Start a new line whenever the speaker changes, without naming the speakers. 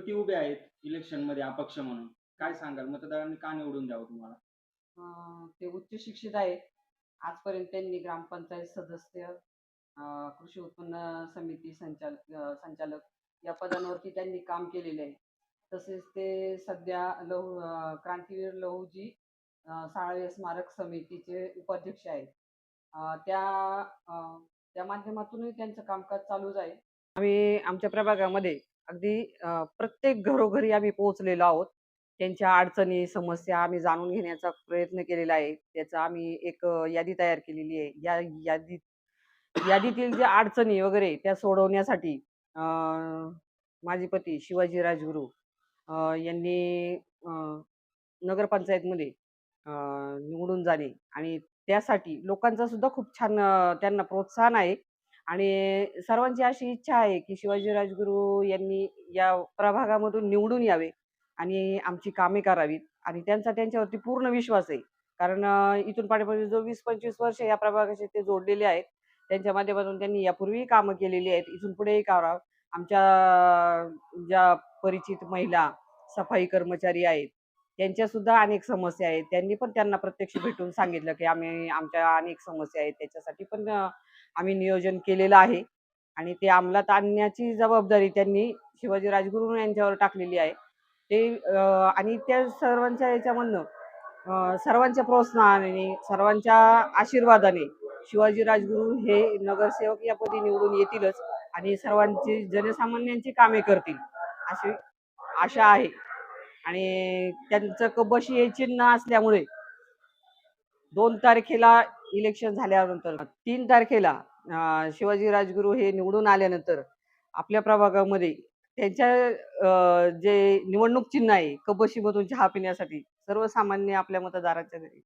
युवती उभे आहेत इलेक्शन मध्ये अपक्ष म्हणून. काय सांगाल मतदारांनी का निवडून द्यावं तुम्हाला?
ते उच्च शिक्षित आहेत. आजपर्यंत त्यांनी ग्रामपंचायत सदस्य, कृषी उत्पन्न समिती संचालक या पदांवरती त्यांनी काम केलेले आहे. तसेच ते सध्या क्रांतीवीर लहुजी साळवे स्मारक समितीचे उपाध्यक्ष आहेत. अ, त्या अ, त्या माध्यमातूनही त्यांचं कामकाज चालूच आहे. आम्ही आमच्या प्रभागामध्ये अगदी प्रत्येक घरोघरी आम्ही पोहोचलेलो आहोत. त्यांच्या अडचणी, समस्या आम्ही जाणून घेण्याचा प्रयत्न केलेला आहे. त्याचा आम्ही एक यादी तयार केलेली आहे. या यादीतील ज्या अडचणी वगैरे त्या सोडवण्यासाठी माझे पती शिवाजी राजगुरू यांनी अ, नगरपंचायतमध्ये निवडून जाणे आणि त्यासाठी लोकांचा सुद्धा खूप छान त्यांना प्रोत्साहन आहे आणि सर्वांची अशी इच्छा आहे, की शिवाजी राजगुरू यांनी या प्रभागामधून निवडून यावे आणि आमची कामे करावीत आणि त्यांचा त्यांच्यावरती पूर्ण विश्वास आहे. कारण इथून पाठीमागे जो 20-25 वर्ष या प्रभागाशी ते जोडलेले आहेत. त्यांच्या माध्यमातून त्यांनी यापूर्वीही कामं केलेली आहेत. इथून पुढेही करावं. आमच्या ज्या परिचित महिला, सफाई कर्मचारी आहेत, त्यांच्यासुद्धा अनेक समस्या आहेत. त्यांनी पण त्यांना प्रत्यक्ष भेटून सांगितलं, की आमच्या अनेक समस्या आहेत. त्याच्यासाठी पण आम्ही नियोजन केलेलं आहे आणि ते अंमलात आणण्याची जबाबदारी त्यांनी शिवाजी राजगुरू यांच्यावर टाकलेली आहे. ते आणि त्या सर्वांच्या याच्यामधनं सर्वांच्या प्रोत्साहनाने, सर्वांच्या आशीर्वादाने शिवाजी राजगुरू हे नगरसेवक या पदी निवडून येतीलच आणि सर्वांची जनसामान्यांची कामे करतील, अशी आशा आहे. आणि त्यांचं कबशी हे चिन्ह असल्यामुळे 2 तारखेला इलेक्शन झाल्यानंतर 3 तारखेला शिवाजी राजगुरू हे निवडून आल्यानंतर आपल्या प्रभागामध्ये त्यांच्या जे निवडणूक चिन्ह आहे कबशीमधून चहा पिण्यासाठी सर्वसामान्य आपल्या मतदाराच्या घरी